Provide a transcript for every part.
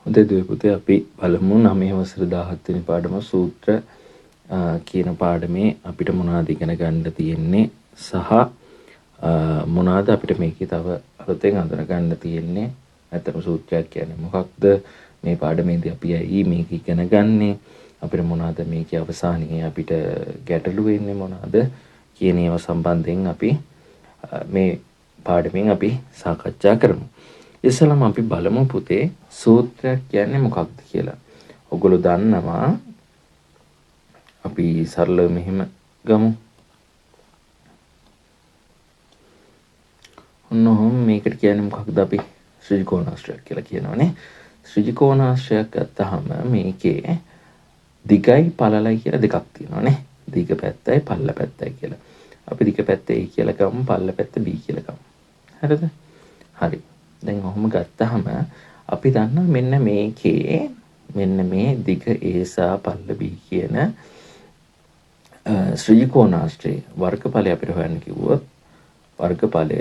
හොඳයි දුවේ පුතේ, අපි බලමු 9 වසර 17 වෙනි පාඩම සූත්‍ර කියන පාඩමේ අපිට මොනවද ඉගෙන ගන්න තියෙන්නේ සහ මොනවද අපිට මේකේ තව අලුතෙන් අඳුන ගන්න තියෙන්නේ. නැත්නම් සූත්‍රයක් කියන්නේ මොකක්ද, මේ පාඩමේදී අපි ඇයි මේක ඉගෙන ගන්නේ, අපිට මොනවද මේකේ අවසානයේ අපිට ගැටලු වෙන්නේ මොනවද කියන ඒවා සම්බන්ධයෙන් අපි මේ පාඩමෙන් අපි සාකච්ඡා කරමු. ඉස්සෙල්ලාම අපි බලමු පුතේ සූත්‍රයක් කියන්නේ මොකක්ද කියලා. ඔයගොල්ලෝ දන්නවා, අපි සරලව මෙහෙම ගමු. ඔන්නෝම මේකට කියන්නේ මොකක්ද, අපි ශ්‍රීකෝණාශ්‍රයක් කියලා කියනවානේ. ශ්‍රීකෝණාශ්‍රයක් ගත්තාම මේකේ දිගයි පළලයි කියලා දෙකක් තියෙනවානේ. දිග පැත්තයි පළල පැත්තයි කියලා. අපි දිග පැත්ත A කියලා ගමු, පළල පැත්ත B කියලා ගමු. හරිද? හරි. දැන් ඔහොම ගත්තාම අපි දන්නවා මෙන්න මේකේ මෙන්න මේ දිග A සහ පළල B කියන ශ්‍රීකෝණාශ්‍රයේ වර්ගඵලය අපිට හොයන්න කිව්වොත් වර්ගඵලය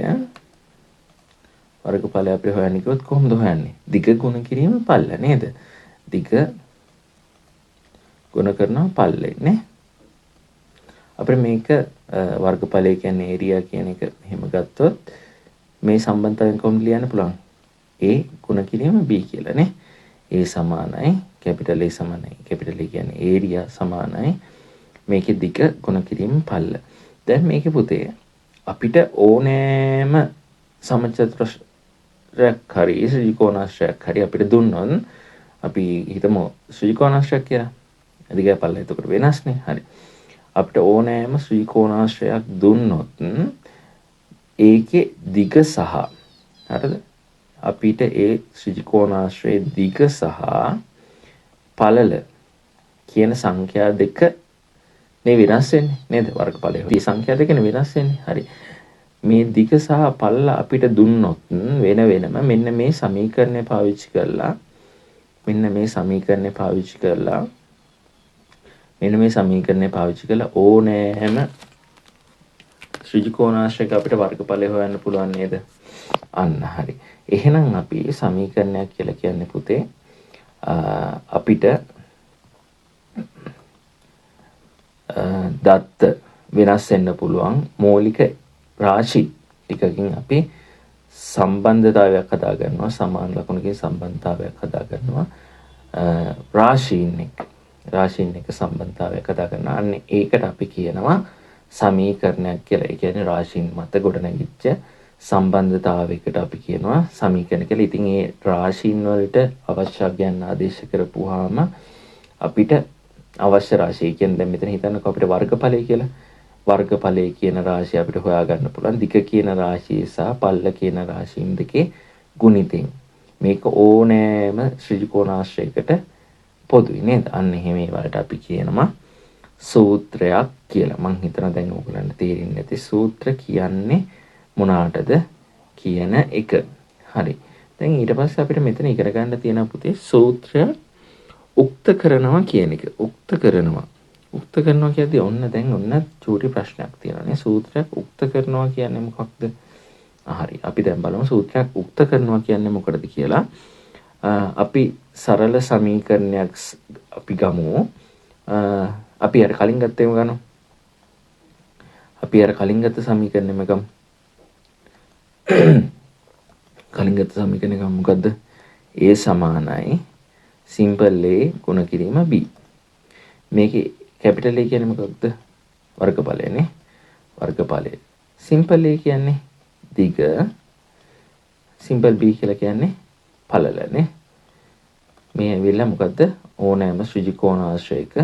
අපිට හොයන්න කිව්වොත් කොහොමද හොයන්නේ? දිග ගුණ කිරීම පළල නේද? දිග ගුණ කරනවා පළලෙන් නේ. අපිට මේක වර්ගඵලය කියන්නේ ඒරියා කියන එක එහෙම ගත්තොත් මේ සම්බන්ධතාවයෙන් කොහොමද ලියන්න පුළුවන්? A ගුණ කිරීම B කියලා නේ. A සමානයි කැපිටල් A සමානයි කැපිටල් A කියන්නේ ඒරියා සමානයි මේකේ දිග ගුණ කිරීම පළල. දැන් මේකේ පුතේ අපිට ඕනෑම සමචතුරස්‍රයක් හරි ශ්‍රීකෝණාශ්‍රයක් හරි අපිට දුන්නොත් අපි හිතමු ශ්‍රීකෝණාශ්‍රයක් කියලා. දිගයි පළලයි එතකොට වෙනස්නේ. හරි. අපිට ඕනෑම ශ්‍රීකෝණාශ්‍රයක් දුන්නොත් ඒකේ දිග සහ හරිද? අපිට ඒ ශ්‍රීකෝණාශ්‍රයේ දිග සහ පළල කියන සංඛ්‍යා දෙක නේ වෙනස් වෙන්නේ නේද? වර්ගඵලය. මේ සංඛ්‍යා දෙකනේ වෙනස් වෙන්නේ. හරි. මේ දිග සහ පළල අපිට දුන්නොත් වෙන වෙනම මෙන්න මේ සමීකරණය පාවිච්චි කරලා ඕනෑම ශ්‍රීකෝණාශ්‍රයක අපිට වර්ගඵලය හොයන්න පුළුවන් නේද? අන්න හරි. එහෙනම් අපි සමීකරණයක් කියලා කියන්නේ පුතේ අපිට දත්ත වෙනස් වෙන්න පුළුවන් මৌলিক රාශි ටිකකින් අපි සම්බන්ධතාවයක් හදා ගන්නවා, සමාන ලකුණකින් සම්බන්ධතාවයක් හදා ගන්නවා, රාශීන් එක සම්බන්ධතාවයක් හදා ගන්නවා. අන්න ඒකට අපි කියනවා සමීකරණයක් කියලා. ඒ කියන්නේ රාශීන් මත ගොඩනැගිච්ච සම්බන්ධතාවයකට අපි කියනවා සමීකරණ කියලා. ඉතින් ඒ රාශීන් වලට අවශ්‍යයන් ආදේශ කරපුවාම අපිට අවශ්‍ය රාශිය කියන්නේ දැන් මෙතන හිතන්නකෝ අපිට වර්ගඵලය කියලා. වර්ගඵලය කියන රාශිය අපිට හොයාගන්න පුළුවන් දිග කියන රාශිය සහ පළල කියන රාශීන් දෙකේ ගුණිතෙන්. මේක ඕනෑම ශ්‍රීකෝණාශ්‍රයකට පොදුයි නේද? අන්න එහෙම ඒවට අපි කියනවා සූත්‍රයක් කියලා. මං හිතනවා දැන් ඕගලන්ට තේරෙන්නේ නැති සූත්‍ර කියන්නේ මොනකටද කියන එක. හරි. දැන් ඊට පස්සේ අපිට මෙතන ඉගෙන ගන්න තියෙන පුතේ සූත්‍රය උක්ත කරනවා කියන එක. උක්ත කරනවා කියද්දී ඔන්න චූටි ප්‍රශ්නයක් තියෙනවානේ. සූත්‍රයක් උක්ත කරනවා කියන්නේ මොකක්ද? හරි. අපි දැන් බලමු සූත්‍රයක් උක්ත කරනවා කියන්නේ මොකටද කියලා. අපි සරල සමීකරණයක් අපි ගමු. අපි අර කලින් ගත්තේම ගන්නවා. අපි අර කලින් ගත්ත සමීකරණයම ගමු. කලින් ගත්ත සමීකරණය ගමු මොකද්ද? A සමානයි සිම්පල් A ගුණ කිරීම B. මේකේ කැපිටල් A කියන්නේ මොකක්ද? වර්ගඵලයනේ. වර්ගඵලය. සිම්පල් A කියන්නේ දිග, සිම්පල් B කියලා කියන්නේ පළලනේ. මේ ඇවිල්ලා මොකද්ද? ඕනෑම ශ්‍රීකෝණාශ්‍රයක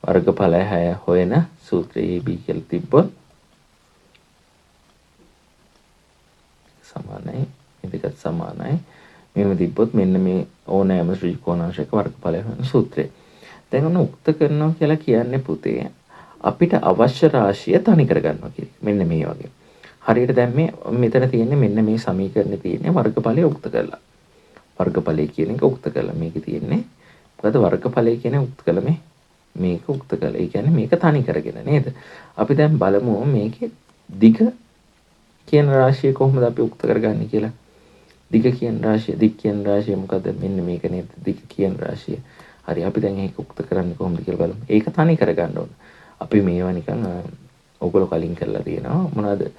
වර්ගඵලය 6 හොයන සූත්‍රය AB කියලා තිබ්බොත් සමානයි මේකත් සමානයි. මෙහෙම තිබ්බොත් මෙන්න මේ ඕනෑම ශ්‍රීකෝණාශ්‍රයක වර්ගඵලය හොයන සූත්‍රය. දැන් ඔන්න උක්ත කරනවා කියලා කියන්නේ පුතේ අපිට අවශ්‍ය රාශිය තනි කර ගන්නවා කියන එක. මෙන්න මේ වගේ. හරියට දැන් මෙතන තියෙන්නේ මෙන්න මේ සමීකරණේ තියෙන්නේ වර්ගඵලය උක්ත කරලා. වර්ගඵලය කියන එක උක්ත කරලා මේකේ තියෙන්නේ මොකද වර්ගඵලය කියන්නේ උක්ත කළ මේක උක්ත කළ. ඒ කියන්නේ මේක තනි කරගෙන නේද? අපි දැන් බලමු මේකේ දිග කියන රාශිය කොහොමද අපි උක්ත කරගන්නේ කියලා. දිග කියන රාශිය, දිග කියන රාශිය මොකද? මෙන්න මේක නේද දිග කියන රාශිය. හරි, අපි දැන් ඒක උක්ත කරන්නේ කොහොමද කියලා බලමු. ඒක තනි කරගන්න ඕන. අපි මේවා නිකන් ඔයගොල්ලෝ කලින් කරලා තියෙනවා මොනවද?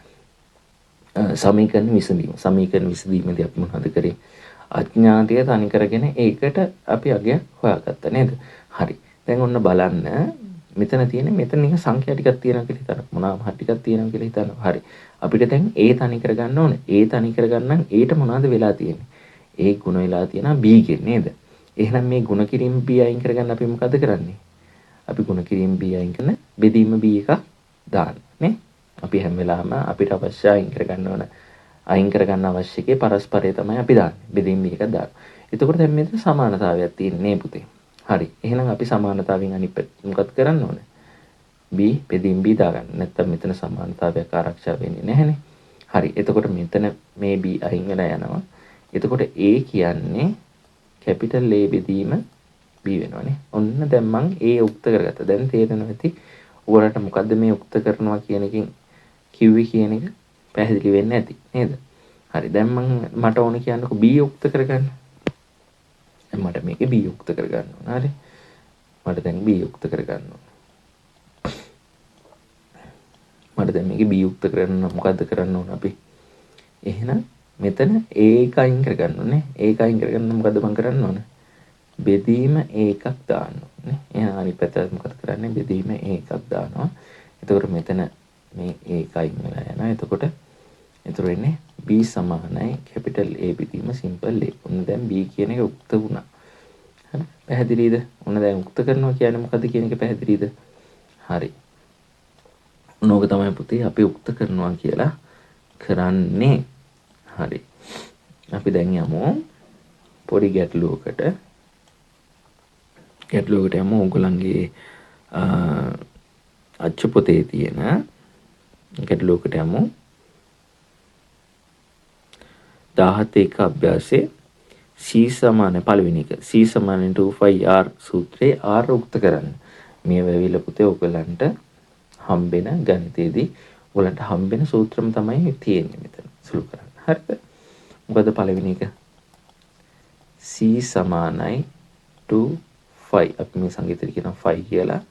සමීකරණ විසඳීමේදී අපි මොනවද කරේ? අඥාතය තනි කරගෙන ඒකට අපි අගයක් හොයාගත්තා නේද? හරි. දැන් ඔන්න බලන්න මෙතන තියෙන මෙතන නිකන් සංඛ්‍යා ටිකක් තියෙනවා කියලා හිතන්න. මොනවා හරි ටිකක් තියෙනවා කියලා හිතන්න. හරි. අපිට දැන් A තනි කරගන්න ඕනේ. A තනි කරගන්න Aට මොනවද වෙලා තියෙන්නේ? A ගුණ වෙලා තියෙනවා B ගෙන් නේද? එහෙනම් මේ ගුණ කිරීම B අයින් කරගන්න අපි මොකද කරන්නේ? අපි ගුණ කිරීම B අයින් කරන බෙදීම B එකක් දාන්න නේ? අපි හැම වෙලාවෙම අපිට අවශ්‍ය අයින් කරගන්න අවශ්‍ය එකේ පරස්පරය තමයි අපි දාන්නේ. බෙදීම B එකක් දාන්න. එතකොට දැන් මෙතන සමානතාවයක් තියෙන්නේ පුතේ. හරි. එහෙනම් අපි සමානතාවයෙන් අනිත් පැත්ත මොකද කරන්න ඕනේ? B බෙදීම B දාගන්න. නැත්තම් මෙතන සමානතාවයක් ආරක්ෂා වෙන්නේ නැහැනේ. හරි. එතකොට මෙතන මේ B අයින් වෙලා යනවා. එතකොට A කියන්නේ කැපිටල් A බෙදීම B වෙනවනේ. ඔන්න දැන් මං A උක්ත කරගත්තා. දැන් තේරෙනවා ඇති ඔයාලට මොකද්ද මේ උක්ත කරනවා කියන එකෙන් කිව්වේ කියන එක පැහැදිලි වෙන්නේ නැති නේද? හරි. දැන් මට ඕන කියන්නකො B උක්ත කරගන්න. දැන් මට මේකේ B උක්ත කරගන්න ඕන. හරි. මට දැන් B උක්ත කරගන්න ඕන. මට දැන් මේකේ B උක්ත කරන්න මොකද්ද කරන්න ඕන අපි? එහෙනම් මෙතන A එක අයින් කරගන්න ඕනේ. A එක අයින් කරගන්න මොකද්ද මම කරන්න ඕන? බෙදීම A එකක් දාන්න ඕනේ. එහෙනම් අනිත් පැත්තට මොකද කරන්නේ? බෙදීම A එකක් දානවා. එතකොට මෙතන මේ A එක අයින් වෙලා යනවා. එතකොට එන්නේ B සමානයි කැපිටල් A බෙදීම සිම්පල් A. ඔන්න දැන් B කියන එක උක්ත වුණා. හරි. පැහැදිලිද? ඔන්න දැන් උක්ත කරනවා කියන්නේ මොකද්ද කියන එක පැහැදිලිද? හරි. නෝක තමයි පුතේ අපි උක්ත කරනවා කියලා කරන්නේ. හරි. අපි දැන් යමු පොඩි ගැටලුවකට. යමු ඔයගොල්ලන්ගේ අච්චු පොතේ තියෙන ගැටලුවකට යමු. 17 අභ්‍යාසයේ C සමාන පළවෙනි එක C සමාන 2πr සූත්‍රයේ r උක්ත කරන්න. මේ වෙවිල පුතේ ඔයගොල්ලන්ට හම්බෙන ගණිතයේදී ඔයගොල්ලන්ට හම්බෙන සූත්‍රම තමයි තියෙන්නේ මෙතන සුළු කරන්න. හරිද? මොකද පළවෙනි එක C සමානයි 2π අපි මේ සංගීතය කියන 5 කියලා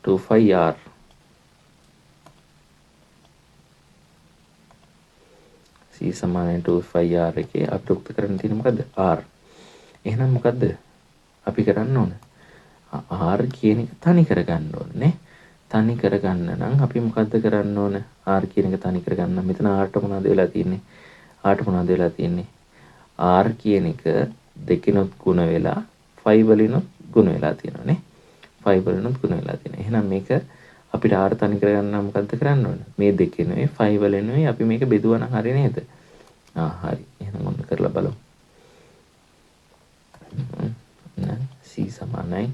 2πr C සමානයි 2πr එකේ අපිට උක්ත කරන්න තියෙන්නේ මොකද්ද? r. එහෙනම් මොකද්ද අපි කරන්න ඕන? r කියන එක තනි කරගන්න ඕනේ. තනි කරගන්න නම් අපි මොකද්ද කරන්න ඕන? r කියන එක තනි කරගන්න. මෙතන r ට මොනවද වෙලා තියෙන්නේ? r ට මොනවද වෙලා තියෙන්නේ? r කියන එක දෙකිනුත් ගුණ වෙලා 5 වලිනුත් ගුණ වෙලා තියෙනවා නේ. 5 වලිනුත් ගුණ වෙලා තියෙනවා. එහෙනම් මේක අපිට r තනි කරගන්න මොකද්ද කරන්න ඕන? මේ දෙකෙනුයි 5 වලිනුයි අපි මේක බෙදුවා නම් හරිය නේද? හරි. එහෙනම් ඔන්න කරලා බලමු. C සමානයි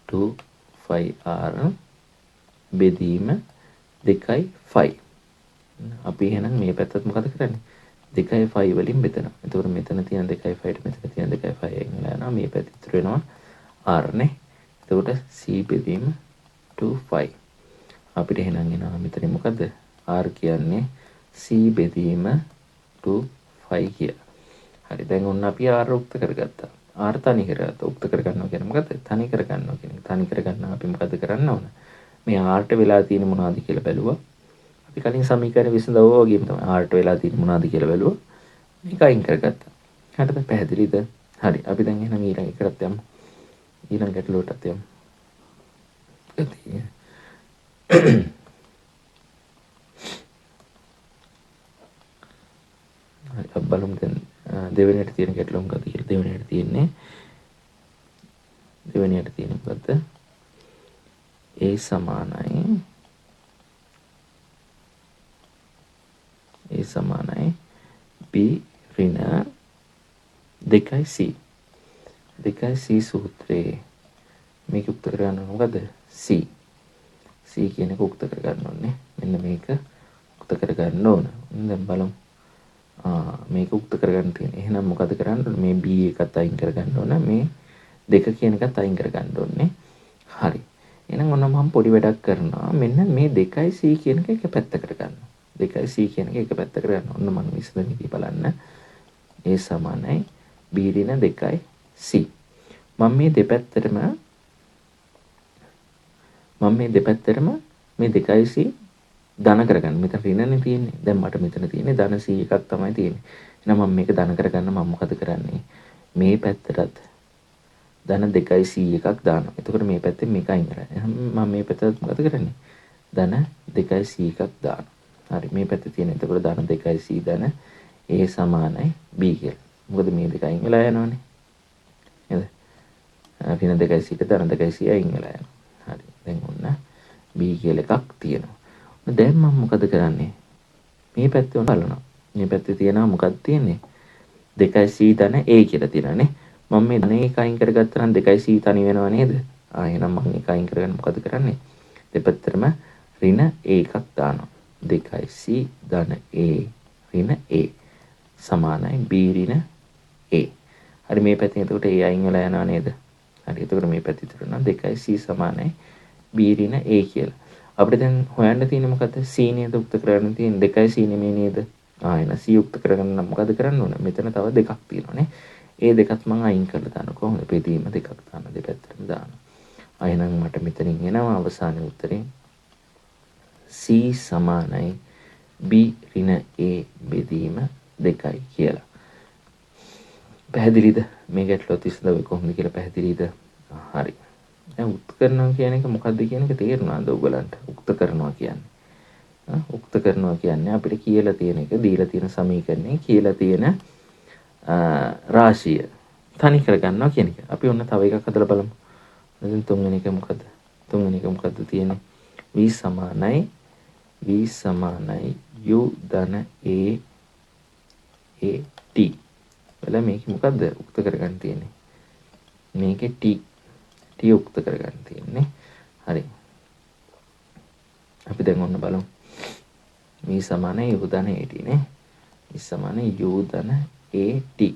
2πr බෙදීම 2.5. අපි එහෙනම් මේ පැත්තත් මොකද කරන්නේ? 2.5 වලින් බෙදනවා. එතකොට මෙතන තියෙන 2.5ට මෙතන තියෙන 2.5 එකෙන් යනවා. මේ පැත්ත ඉතුරු වෙනවා r නේ. එතකොට C බෙදීම 2.5. අපිට එහෙනම් එනවා මෙතන මොකද? r කියන්නේ C බෙදීම 2.5 කියලා. හරි. දැන් ඔන්න අපි r උක්ත කරගත්තා. r තනි කරගත්තා. උක්ත කරගන්නවා කියන්නේ මොකද්ද? තනි කරගන්නවා කියන එක. තනි කරගන්න අපි මොකද කරන්න ඕන? මේ r ට වෙලා තියෙන මොනවද කියලා බැලුවා. අපි කලින් සමීකරණ විසඳුවා වගේම තමයි r ට වෙලා තියෙන මොනවද කියලා බැලුවා. මේක අයින් කරගත්තා. හරිද? පැහැදිලිද? හරි. අපි දැන් එහෙනම් ඊළඟ එකකට යමු. ඊළඟ ගැටලුවටත් යමු. හරි. අපි බලමු දැන් දෙවෙනියට තියෙන ගැටලුව මොකද්ද කියලා. දෙවෙනියට තියෙන්නේ මොකද්ද? A සමානයි B ඍණ 2C. 2C සූත්‍රයේ මේක උක්ත කරගන්න මොකද්ද? C කියන එක උක්ත කරගන්න ඕනේ. මෙන්න මේක උක්ත කරගන්න ඕන. දැන් බලමු. මේක උක්ත කරගන්න තියෙන. එහෙනම් මොකද කරන්න ඕනේ? මේ B එකත් අයින් කරගන්න ඕන. මේ 2 කියන එකත් අයින් කරගන්න ඕනේ. හරි. එහෙනම් ඔන්න මම පොඩි වැඩක් කරනවා. මෙන්න මේ 2C කියන එක එක පැත්තකට ගන්නවා. 2C කියන එක එක පැත්තකට ගන්නවා. ඔන්න මම විසඳන විදිහ බලන්න. A සමානයි B ඍණ 2යි C. මම මේ දෙපැත්තටම මේ 2යි C ධන කරගන්න. මෙතන ඍණනේ තියෙන්නේ. දැන් මට මෙතන තියෙන්නේ ධන C එකක් තමයි තියෙන්නේ. එහෙනම් මම මේක ධන කරගන්න මම මොකද කරන්නේ? මේ පැත්තටත් ධන 2යි C එකක් දානවා. එතකොට මේ පැත්තෙන් මේක අයින් කරලා. එහෙනම් මම මේ පැත්තට මොකද කරන්නේ? ධන 2යි C එකක් දානවා. හරි මේ පැත්තේ තියෙන එතකොට ධන 2යි C ධන A සමානයි B කියලා. මොකද මේ දෙක අයින් වෙලා යනවනේ. නේද? ඍණ 2යි C එක ධන 2යි C අයින් වෙලා යනවා. හරි. දැන් ඔන්න B කියලා එකක් තියෙනවා. දැන් මම මොකද කරන්නේ? මේ පැත්තේ ඔන්න බලනවා. මේ පැත්තේ තියෙනවා මොකක්ද තියෙන්නේ? 2යි C ධන A කියලා තියෙනවානේ. මම මේ ධන එක අයින් කරගත්තා නම් 2යි C තනි වෙනව නේද? එහෙනම් මම ඒක අයින් කරගන්න මොකද කරන්නේ? දෙපැත්තටම ඍණ A එකක් දානවා. 2යි C ධන A ඍණ A සමානයි B ඍණ A. හරි මේ පැත්තෙන් එතකොට A අයින් වෙලා යනවා නේද? හරි එතකොට මේ පැත්තේ ඉතුරුනවා 2යි C සමානයි B ඍණ A කියලා. අපිට දැන් හොයන්න තියෙන්නේ මොකද්ද? C නේද උක්ත කරගන්න තියෙන්නේ 2යි C නෙමෙයි නේද? එහෙනම් C උක්ත කරගන්න නම් මොකද කරන්න ඕන? මෙතන තව දෙකක් තියෙනවානේ. ඒ දෙකත් මම අයින් කරලා දානවා. කොහොමද? බෙදීම දෙකක් දාන්න දෙපැත්තටම දානවා. එහෙනම් මට මෙතනින් එනවා අවසානයේ උත්තරේ C සමානයි B ඍණ A බෙදීම 2යි කියලා. පැහැදිලිද? මේ ගැටලුව විසඳුවේ කොහොමද කියලා පැහැදිලිද? හරි. දැන් උක්ත කරනවා කියන එක මොකක්ද කියන එක තේරුණාද ඔයගලන්ට? උක්ත කරනවා කියන්නේ. උක්ත කරනවා කියන්නේ අපිට කියලා තියෙන එක දීලා තියෙන සමීකරණේ කියලා තියෙන රාශිය තනි කරගන්නවා කියන එක. අපි ඔන්න තව එකක් හදලා බලමු. දැන් තුන්වෙනි එක මොකද? තුන්වෙනි එක මොකද්ද තියෙන්නේ? v සමානයි u ධන a t. වල මේක මොකද්ද උක්ත කරගන්න තියෙන්නේ? මේකේ t උක්ත කරගන්න තියෙන්නේ. හරි. අපි දැන් ඔන්න බලමු. v සමානයි u ධන a t නේ. v සමානයි u ධන a t.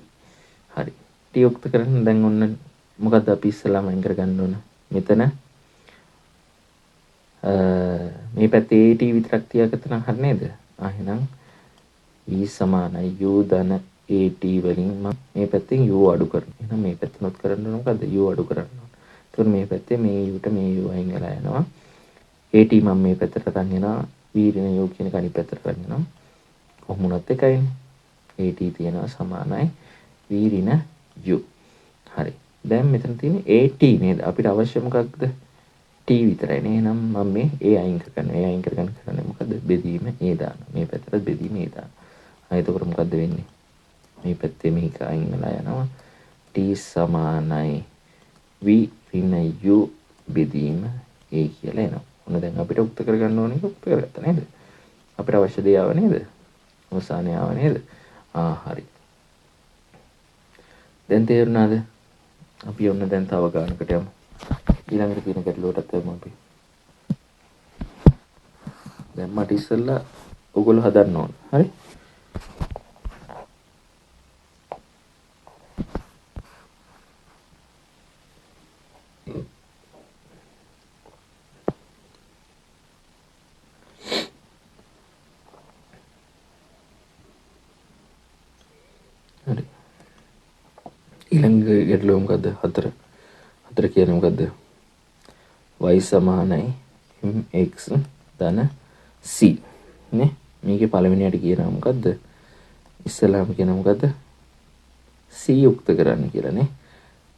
හරි. t උක්ත කරන්න දැන් ඔන්න මොකද්ද අපි ඉස්සෙල්ලාම අයින් කරගන්න ඕන? මෙතන මේ පැත්තේ AT විතරක් තියාගත්තා නම් හරි නේද? එහෙනම් V සමානයි U ධන AT වලින් මම මේ පැත්තෙන් U අඩු කරනවා. එහෙනම් මේ පැත්තනොත් කරන්න ඕන මොකද්ද? U අඩු කරන්න ඕන. එතකොට මේ පැත්තේ මේ U ට මේ U අයින් වෙලා යනවා. AT මම මේ පැත්තට අරන් යනවා. V ඍණ U කියන කණි පැත්තට අරන් යනවා. කොහොමුණත් එකයිනේ. AT තියෙනවා සමානයි V ඍණ U. හරි. දැන් මෙතන තියෙන්නේ AT නේද? අපිට අවශ්‍ය මොකක්ද? T විතරයි නේ. එහෙනම් මම මේ A අයින් කරගන්නවා. A අයින් කරගන්න කරන්නේ මොකද? බෙදීම A දානවා. මේ පැත්තට බෙදීම A දානවා. එතකොට මොකද්ද වෙන්නේ? මේ පැත්තේ මේක අයින් වෙලා යනවා. T සමානයි V ඍණ U බෙදීම A කියලා එනවා. ඔන්න දැන් අපිට උක්ත කරගන්න ඕනේ උක්ත කරගත්තා නේද? අපිට අවශ්‍ය දේ ආව නේද? අවසානයේ ආව නේද? හරි. දැන් තේරුණාද? අපි ඔන්න දැන් තව ගානකට යමු. ඊළඟට තියෙන ගැටලුවටත් යමු අපි. දැන් මට ඉස්සෙල්ලා ඔයගොල්ලෝ හදන්න ඕන. හරි? හරි. ඊළඟ ගැටලුව මොකද්ද? 4 කියන්නේ මොකද්ද? y සමානයි mx ධන c නේ. මේකේ පළවෙනියට කියනවා මොකද්ද? ඉස්සෙල්ලාම කියනවා මොකද්ද? c යුක්ත කරන්න කියලා නේ.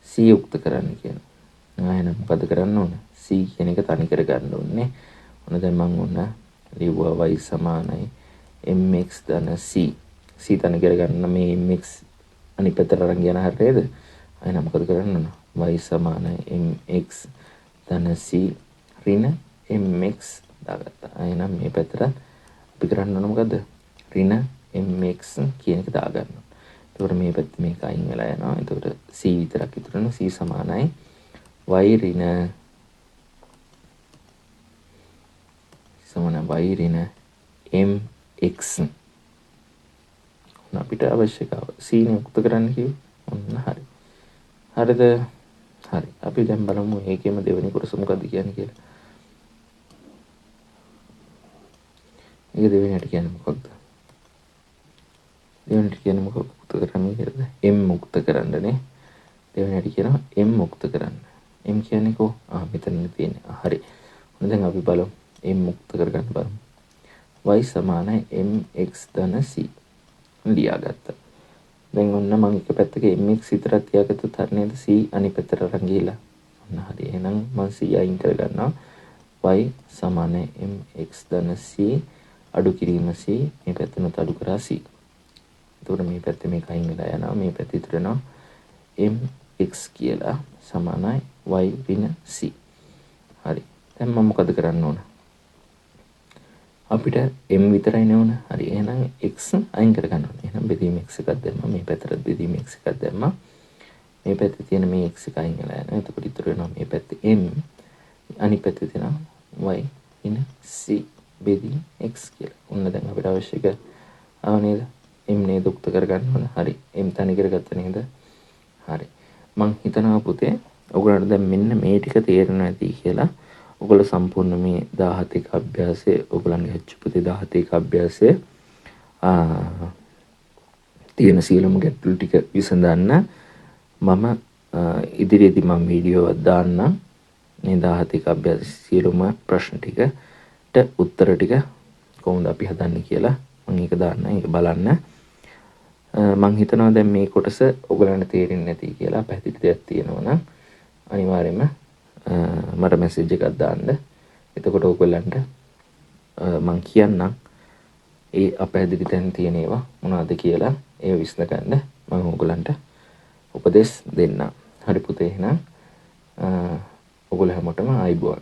c යුක්ත කරන්න කියනවා. එහෙනම් මොකද කරන්න ඕන? c කියන එක තනි කර ගන්න ඕනේ. ඔන්න දැන් මම ඔන්න ලිව්වා y සමානයි mx ධන c. c තනි කර ගන්න මේ mx අනිත් පැත්තට අරන් යන හරියද? එහෙනම් මොකද කරන්න ඕන? y සමානයි mx ධන c ඍණ mx දාගත්තා. එහෙනම් මේ පැත්තට අපි කරන්න ඕන මොකද්ද? ඍණ mx කියන එක දාගන්න. එතකොට මේ පැත්තේ මේක අයින් වෙලා යනවා. එතකොට c විතරක් ඉතුරු වෙනවා. c සමානයි y ඍණ mx. අපිට අවශ්‍ය කාව c නේ උක්ත කරන්න කිව්වේ. ඔන්න හරි. හරිද? හරි. අපි දැන් බලමු මේකෙම දෙවෙනි කොටස මොකද්ද කියන්නේ කියලා. මේක දෙවෙනියට කියන්නේ මොකක්ද? දෙවෙනිට කියන්නේ මොකක් මුක්ත කරන්නේ කියලාද? M මුක්ත කරන්නනේ. දෙවෙනිට කියනවා M මුක්ත කරන්න. M කියන්නේ කො? මෙතන තියෙන්නේ. හරි. දැන් අපි බලමු M මුක්ත කරගන්න බලමු. y සමානයි mx ධන c ලියාගත්තා. දැන් ඔන්න මම එක පැත්තක mx විතරක් තියාගත්තොත් හරිය නේද? c අනිත් පැත්තට අරන් ගිහිලා. ඔන්න හරි. එහෙනම් මම c අයින් කරගන්නවා. y සමානයි mx ධන c අඩු කිරීම c මේ පැත්තෙන් අඩු කරා c. එතකොට මේ පැත්තේ මේක අයින් වෙලා යනවා. මේ පැත්තේ ඉතුරු වෙනවා mx කියලා සමානයි y ඍණ c. හරි. දැන් මම මොකද කරන්න ඕන? අපිට m විතරයි නේ. හරි. එහෙනම් x අයින් කරගන්න ඕනේ. එහෙනම් බෙදීම x එකක් දැම්මා. මේ පැත්තට බෙදීම x එකක් දැම්මා. මේ පැත්තේ තියෙන මේ x එක අයින් වෙලා යනවා. එතකොට ඉතුරු වෙනවා මේ පැත්තේ m. අනිත් පැත්තේ තියෙනවා y ඍණ c බෙදීම x කියලා. ඔන්න දැන් අපිට අවශ්‍ය එක නේද? m නේද උක්ත කරගන්න ඕන. හරි. m තනි කරගත්ත නේද? හරි. මං හිතනවා පුතේ ඔයගොල්ලන්ට දැන් මෙන්න මේ ටික තේරෙනවා ඇති කියලා. ඔයගොල්ලෝ සම්පූර්ණ මේ 17 ක අභ්‍යාසයේ ඔයගොල්ලන්ගේ HPT 17 ක අභ්‍යාසයේ තියෙන සියලුම ගැටලු ටික විසඳන්න මම ඉදිරියේදී මම වීඩියෝ එකක් දාන්නම්. මේ 17 ක අභ්‍යාසයේ සියලුම ප්‍රශ්න ටිකට උත්තර ටික කොහොමද අපි හදන්නේ කියලා මම ඒක දාන්න. ඒක බලන්න. මං හිතනවා දැන් මේ කොටස ඔයගලන්ට තේරෙන්නේ නැති කියලා. පැහැදිලි දෙයක් තියෙනවා නම් අනිවාර්යයෙන්ම මට මැසේජ් එකක් දාන්න. එතකොට ඔයගලන්ට මං කියන්නම් ඒ අපැහැදිලි තැන් තියෙන ඒවා මොනවද කියලා ඒව විශ්ල ගන්න මම ඔයගලන්ට උපදෙස් දෙන්නම්. හරි පුතේ එහෙනම් ඔයගොල්ලෝ හැමෝටම ආයිබෝන්.